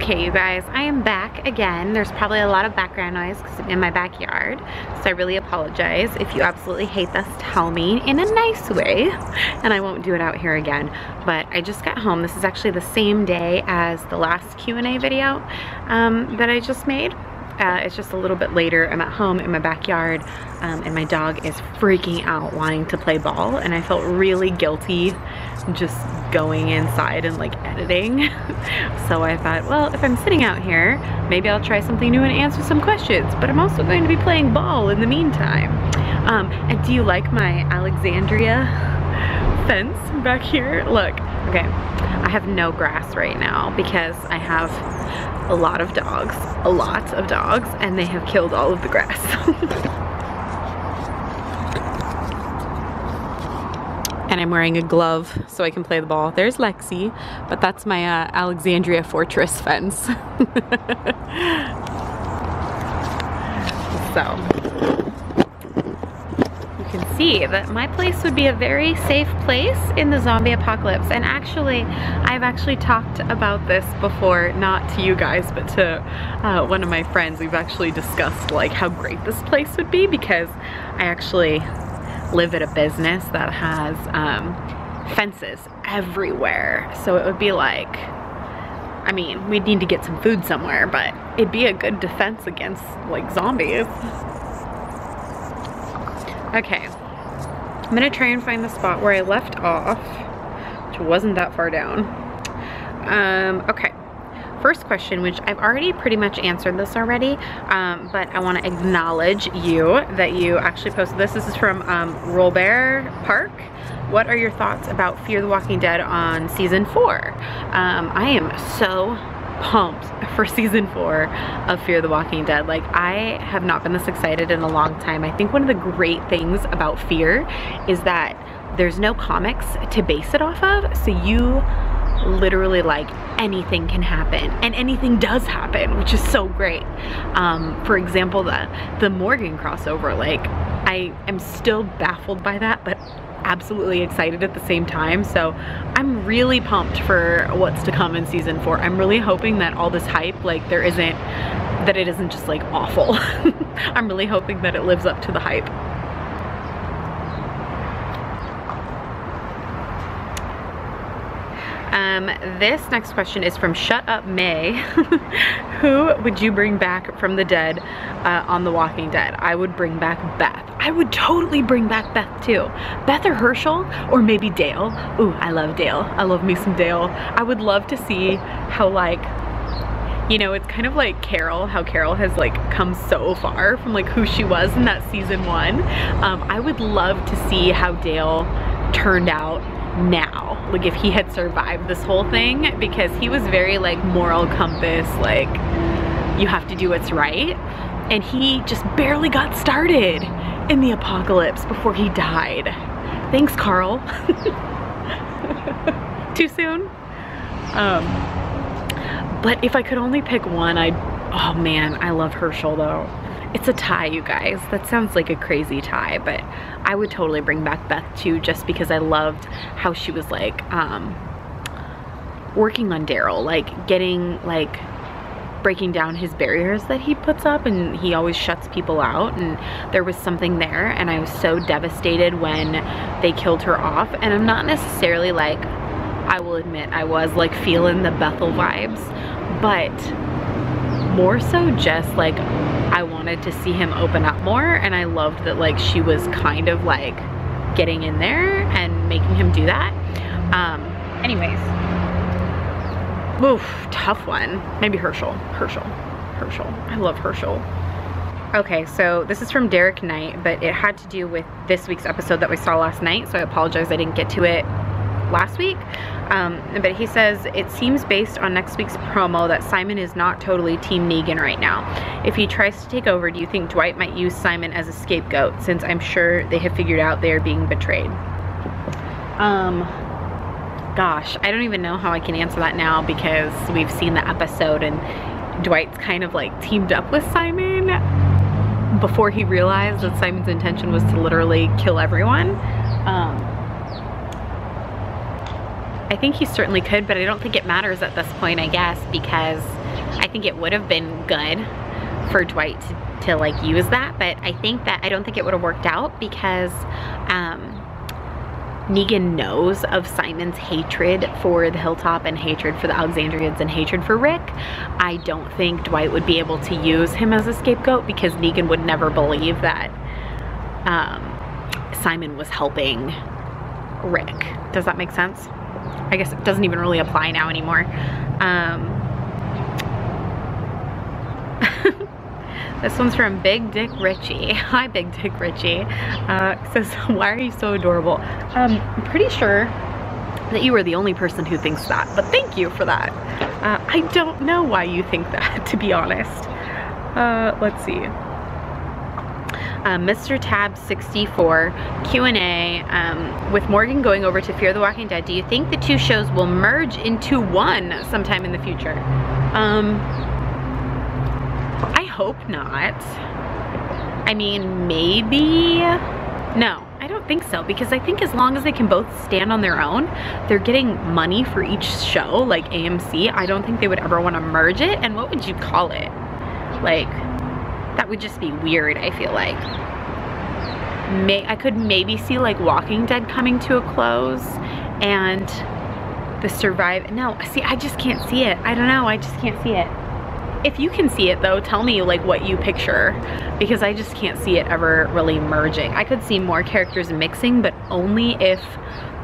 Okay, you guys, I am back again. There's probably a lot of background noise because I'm in my backyard, so I really apologize. If you absolutely hate this, tell me in a nice way, and I won't do it out here again. But I just got home. This is actually the same day as the last Q&A video that I just made. It's just a little bit later. I'm at home in my backyard, and my dog is freaking out wanting to play ball, and I felt really guilty just going inside and like editing. So I thought, well, if I'm sitting out here, maybe I'll try something new and answer some questions, but I'm also going to be playing ball in the meantime. And do you like my Alexandria fence back here? Look, okay, I have no grass right now because I have a lot of dogs, and they have killed all of the grass. And I'm wearing a glove so I can play the ball. There's Lexi, but that's my Alexandria Fortress fence. So you can see that my place would be a very safe place in the zombie apocalypse. And actually, I've actually talked about this before, not to you guys, but to one of my friends. We've actually discussed like how great this place would be, because I actually live at a business that has fences everywhere. So it would be like, I mean, we'd need to get some food somewhere, but it'd be a good defense against like zombies. Okay, I'm gonna try and find the spot where I left off, which wasn't that far down. Okay. First question, which I've already pretty much answered this already, but I want to acknowledge you that you actually posted this. This is from Robert Park. What are your thoughts about Fear the Walking Dead on season 4? I am so pumped for season 4 of Fear the Walking Dead. Like, I have not been this excited in a long time. I think one of the great things about Fear is that there's no comics to base it off of, so you literally, like, anything can happen, and anything does happen, which is so great. For example, the Morgan crossover, like, I am still baffled by that, but absolutely excited at the same time. So I'm really pumped for what's to come in season 4. I'm really hoping that all this hype, like, that it isn't just like awful. I'm really hoping that it lives up to the hype. This next question is from Shut Up May. Who would you bring back from the dead on The Walking Dead? I would bring back Beth. I would totally bring back Beth too. Beth or Herschel, or maybe Dale. Ooh, I love Dale. I love me some Dale. I would love to see how, like, you know, it's kind of like Carol, how Carol has like come so far from like who she was in that season 1. I would love to see how Dale turned out now, like if he had survived this whole thing, because he was very like moral compass, like you have to do what's right, and he just barely got started in the apocalypse before he died. Thanks, Carl. Too soon? But if I could only pick one, oh man, I love Herschel though. It's a tie, you guys. That sounds like a crazy tie, but I would totally bring back Beth too, just because I loved how she was like working on Daryl, like breaking down his barriers that he puts up, and he always shuts people out, and there was something there, and I was so devastated when they killed her off. And I'm not necessarily like, I will admit, I was like feeling the Bethel vibes, but more so just like I wanted to see him open up more, and I loved that like she was kind of like getting in there and making him do that. Anyways, oof, tough one. Maybe Herschel. I love Herschel. Okay, so this is from Derek Knight, but it had to do with this week's episode that we saw last night, so I apologize I didn't get to it last week. But he says, it seems based on next week's promo that Simon is not totally Team Negan right now. If he tries to take over, do you think Dwight might use Simon as a scapegoat, since I'm sure they have figured out they are being betrayed? Gosh, I don't even know how I can answer that now, because we've seen the episode and Dwight's kind of like teamed up with Simon before he realized that Simon's intention was to literally kill everyone. I think he certainly could, but I don't think it matters at this point, I guess, because I think it would have been good for Dwight to like use that, but I don't think it would have worked out because Negan knows of Simon's hatred for the Hilltop and hatred for the Alexandrians and hatred for Rick. I don't think Dwight would be able to use him as a scapegoat because Negan would never believe that Simon was helping Rick. Does that make sense? I guess it doesn't even really apply now anymore. This one's from Big Dick Richie. Hi, Big Dick Richie. Says, why are you so adorable? I'm pretty sure that you are the only person who thinks that, but thank you for that. I don't know why you think that, to be honest. Let's see. Mr. Tab 64 Q&A, with Morgan going over to Fear the Walking Dead, do you think the two shows will merge into one sometime in the future? I hope not. I mean, maybe. No, I don't think so, because I think as long as they can both stand on their own, they're getting money for each show, like AMC. I don't think they would ever want to merge it. And what would you call it? Like, that would just be weird, I feel like. I could maybe see like Walking Dead coming to a close and the no, see, I just can't see it. I don't know, I just can't see it. If you can see it though, tell me like what you picture, because I just can't see it ever really merging. I could see more characters mixing, but only if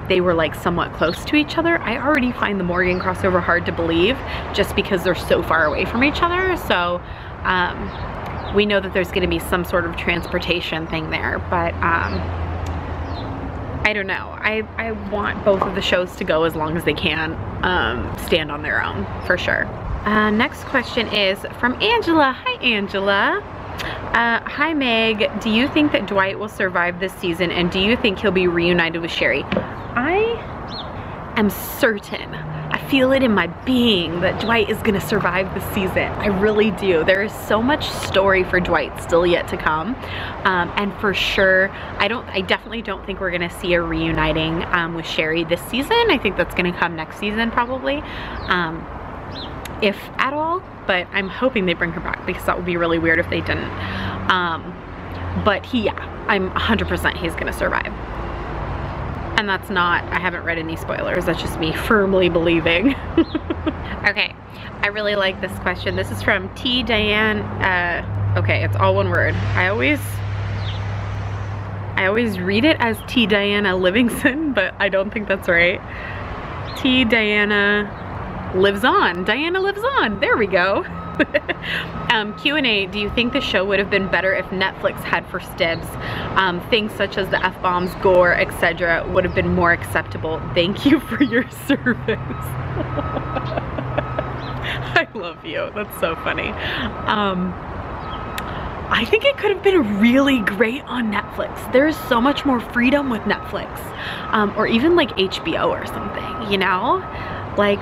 they were like somewhat close to each other. I already find the Morgan crossover hard to believe just because they're so far away from each other. So we know that there's gonna be some sort of transportation thing there, but I don't know. I want both of the shows to go as long as they can stand on their own, for sure. Next question is from Angela. Hi, Angela. Hi, Meg. Do you think that Dwight will survive this season, and do you think he'll be reunited with Sherry? I am certain. I feel it in my being that Dwight is gonna survive this season. I really do. There is so much story for Dwight still yet to come. And for sure, I definitely don't think we're gonna see a reuniting with Sherry this season. I think that's gonna come next season probably. If at all, but I'm hoping they bring her back because that would be really weird if they didn't. But yeah, I'm 100% he's gonna survive. And that's not, I haven't read any spoilers, that's just me firmly believing. Okay, I really like this question. This is from T. Diane, okay, it's all one word. I always read it as T. Diana Livingston, but I don't think that's right. T. Diana lives on. Diana lives on. There we go. Q&A, do you think the show would have been better if Netflix had first dibs? Things such as the F-bombs, gore, etc. would have been more acceptable. Thank you for your service. I love you. That's so funny. I think it could have been really great on Netflix. There's so much more freedom with Netflix. Or even like HBO or something, you know? Like,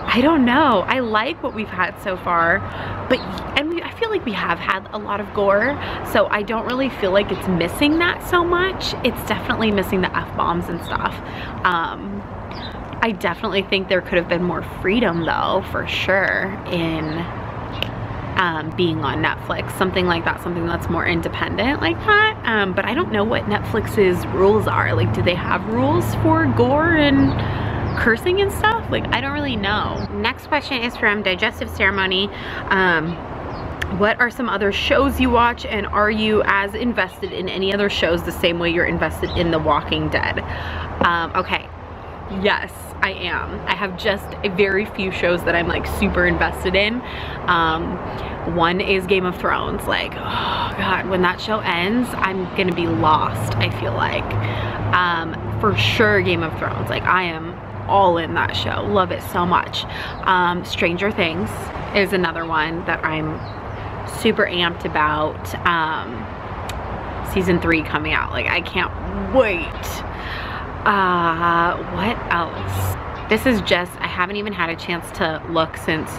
I don't know. I like what we've had so far, but I feel like we have had a lot of gore, so I don't really feel like it's missing that so much. It's definitely missing the F-bombs and stuff. I definitely think there could have been more freedom though, for sure, in being on Netflix. Something like that, something that's more independent like that. But I don't know what Netflix's rules are. Like, do they have rules for gore and cursing and stuff? Like, I don't really know. Next question is from Digestive Ceremony. What are some other shows you watch, and are you as invested in any other shows the same way you're invested in The Walking Dead? Okay, yes, I am. I have just a very few shows that I'm like super invested in. One is Game of Thrones. Like, oh God, when that show ends, I'm gonna be lost, I feel like. For sure, Game of Thrones. Like, I am all in that show. Love it so much. Stranger Things is another one that I'm super amped about. Season 3 coming out. Like, I can't wait. What else? This is just, I haven't even had a chance to look since,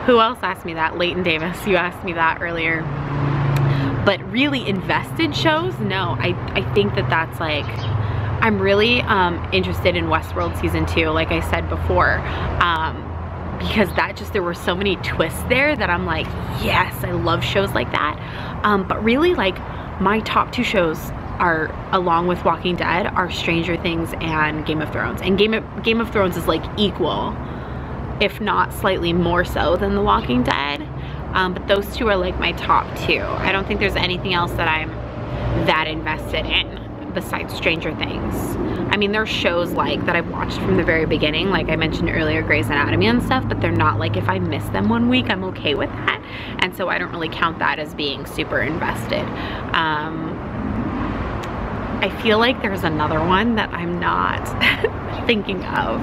who else asked me that? Leighton Davis, you asked me that earlier. But really invested shows? No, I think that that's like, I'm really interested in Westworld season 2, like I said before. because there were so many twists there that I'm like, yes, I love shows like that. But really, like, my top 2 shows are, along with Walking Dead, are Stranger Things and Game of Thrones. And Game of Thrones is like equal, if not slightly more so than The Walking Dead. But those 2 are like my top 2. I don't think there's anything else that I'm that invested in besides Stranger Things. I mean, there's shows like that I've watched from the very beginning, like I mentioned earlier, Grey's Anatomy and stuff, but they're not like, if I miss them one week, I'm okay with that. And so I don't really count that as being super invested. I feel like there's another one that I'm not thinking of.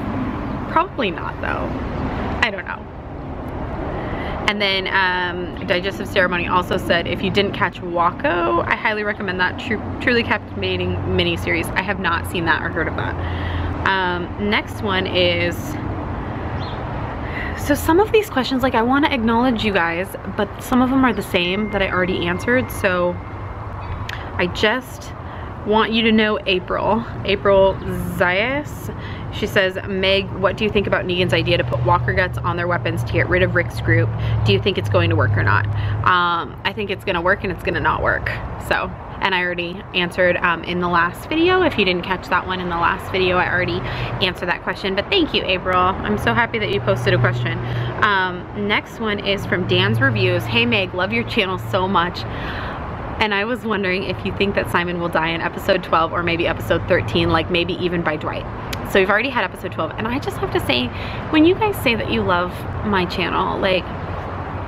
Probably not though. I don't know. And then Digestive Ceremony also said, if you didn't catch Waco, I highly recommend that truly captivating miniseries. I have not seen that or heard of that. Next one is, so some of these questions, like, I want to acknowledge you guys, but some of them are the same that I already answered. So I just want you to know April Zayas. She says, Meg, what do you think about Negan's idea to put walker guts on their weapons to get rid of Rick's group? Do you think it's going to work or not? I think it's going to work and it's going to not work. So, and I already answered in the last video. If you didn't catch that one in the last video, I already answered that question. But thank you, April. I'm so happy that you posted a question. Next one is from Dan's Reviews. Hey, Meg, love your channel so much. And I was wondering if you think that Simon will die in episode 12 or maybe episode 13, like maybe even by Dwight. So we've already had episode 12, and I just have to say, when you guys say that you love my channel, like,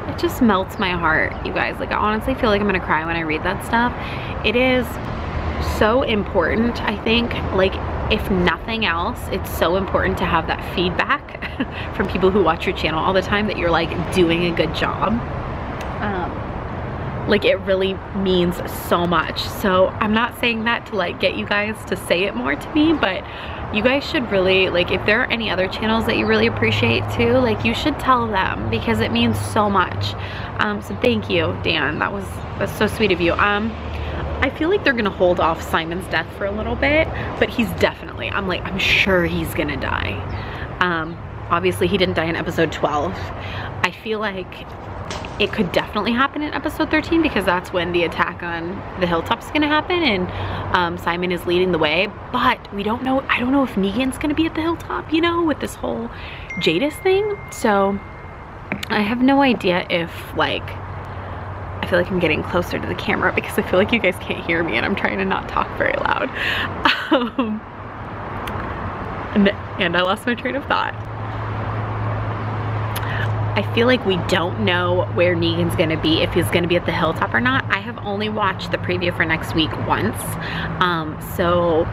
it just melts my heart, you guys. Like, I honestly feel like I'm gonna cry when I read that stuff. It is so important, I think, like, if nothing else, it's so important to have that feedback from people who watch your channel all the time that you're like doing a good job. Like, it really means so much. So I'm not saying that to like get you guys to say it more to me, but you guys should really, like, if there are any other channels that you really appreciate too, like, you should tell them, because it means so much. So thank you, Dan. That's so sweet of you. I feel like they're gonna hold off Simon's death for a little bit, but he's definitely, I'm sure he's gonna die. Obviously he didn't die in episode 12. I feel like it could definitely happen in episode 13, because that's when the attack on the hilltop is gonna happen, and Simon is leading the way. But we don't know, I don't know if Negan's gonna be at the hilltop, you know, with this whole Jadis thing. So I have no idea if, like, I feel like I'm getting closer to the camera because I feel like you guys can't hear me and I'm trying to not talk very loud. And I lost my train of thought. I feel like we don't know where Negan's gonna be, if he's gonna be at the hilltop or not. I have only watched the preview for next week once, so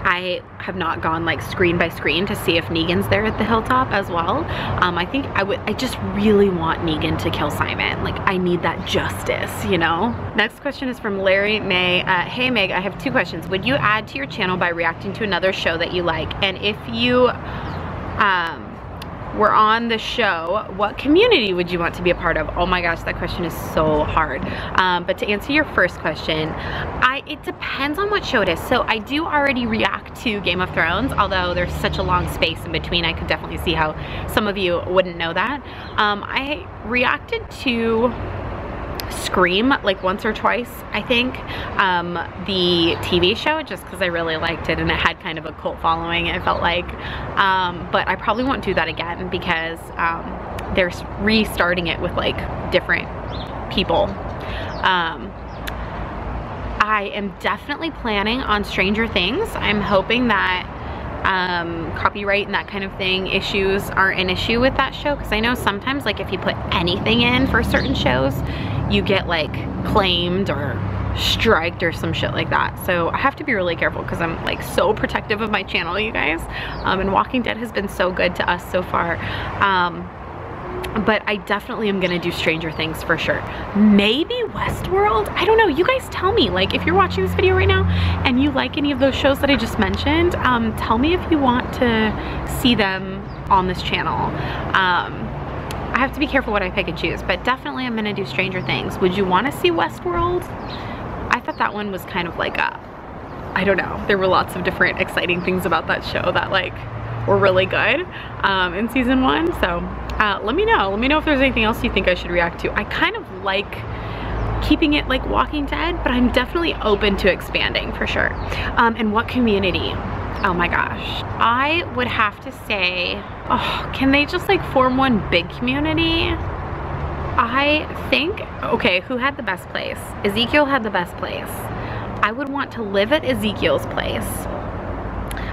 I have not gone like screen by screen to see if Negan's there at the hilltop as well. I just really want Negan to kill Simon. Like, I need that justice, you know? Next question is from Larry May. Hey Meg, I have 2 questions. Would you add to your channel by reacting to another show that you like? And if you were on the show, what community would you want to be a part of? Oh my gosh, that question is so hard. But to answer your first question, it depends on what show it is. So I do already react to Game of Thrones, although there's such a long space in between. I could definitely see how some of you wouldn't know that. I reacted to Scream like once or twice, I think, the TV show, just because I really liked it and it had kind of a cult following, I felt like, but I probably won't do that again because they're restarting it with like different people. I am definitely planning on Stranger Things. I'm hoping that copyright and that kind of thing issues aren't an issue with that show, because I know sometimes, like, if you put anything in for certain shows, you get like claimed or striked or some shit like that. So I have to be really careful because I'm like so protective of my channel, you guys. And Walking Dead has been so good to us so far. But I definitely am gonna do Stranger Things for sure. Maybe Westworld? I don't know, you guys tell me. Like, if you're watching this video right now and you like any of those shows that I just mentioned, tell me if you want to see them on this channel. I have to be careful what I pick and choose, but definitely I'm gonna do Stranger Things. Would you wanna see Westworld? I thought that one was kind of like I don't know, there were lots of different exciting things about that show that like were really good in season 1, so Let me know if there's anything else you think I should react to. I kind of like keeping it like Walking Dead, but I'm definitely open to expanding for sure. And what community? Oh my gosh. I would have to say, oh, can they just like form one big community? I think, okay, who had the best place? Ezekiel had the best place. I would want to live at Ezekiel's place.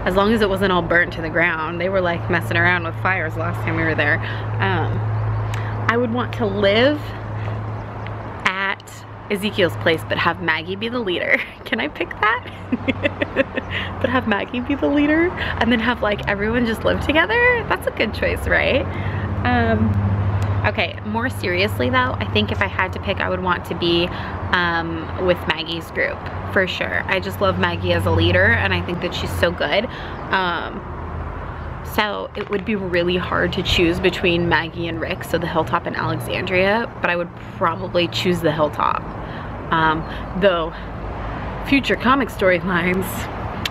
As long as it wasn't all burnt to the ground. They were like messing around with fires last time we were there. I would want to live at Ezekiel's place, but have Maggie be the leader. Can I pick that? But have Maggie be the leader and then have like everyone just live together? That's a good choice, right? Okay, more seriously though, I think if I had to pick, I would want to be with Maggie's group, for sure. I just love Maggie as a leader, and I think that she's so good. So it would be really hard to choose between Maggie and Rick, so the Hilltop and Alexandria, but I would probably choose the Hilltop. Though, future comic storylines,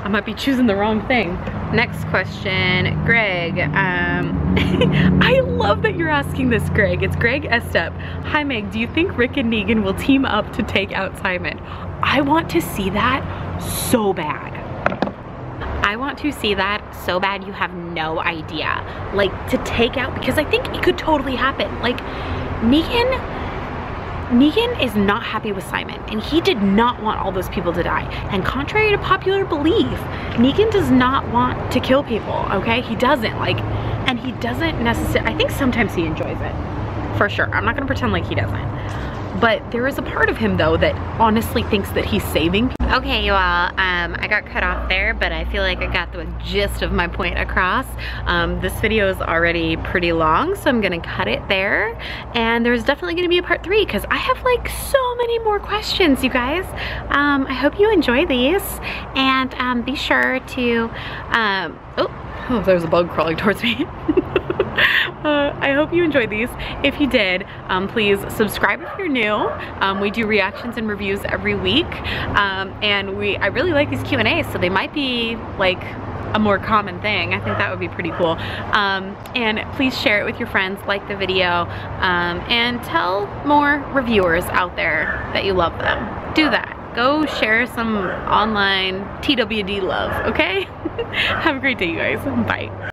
I might be choosing the wrong thing. Next question, Greg. I love that you're asking this, Greg. It's Greg Estep. Hi Meg, do you think Rick and Negan will team up to take out Simon? I want to see that so bad. I want to see that so bad you have no idea. Like, to take out, because I think it could totally happen. Like, Negan is not happy with Simon, and he did not want all those people to die. And contrary to popular belief, Negan does not want to kill people, okay? He doesn't, like, and he doesn't necessarily, I think sometimes he enjoys it, for sure. I'm not gonna pretend like he doesn't. But there is a part of him though that honestly thinks that he's saving people. Okay, you all, I got cut off there, but I feel like I got the gist of my point across. This video is already pretty long, so I'm gonna cut it there. And there's definitely gonna be a part 3 because I have like so many more questions, you guys. I hope you enjoy these, and be sure to, oh, there's a bug crawling towards me. I hope you enjoyed these. If you did, please subscribe if you're new. We do reactions and reviews every week, and I really like these Q&As, so they might be like a more common thing. I think that would be pretty cool. And please share it with your friends, like the video, and tell more reviewers out there that you love them. Do that. Go share some online TWD love, okay? Have a great day, you guys. Bye.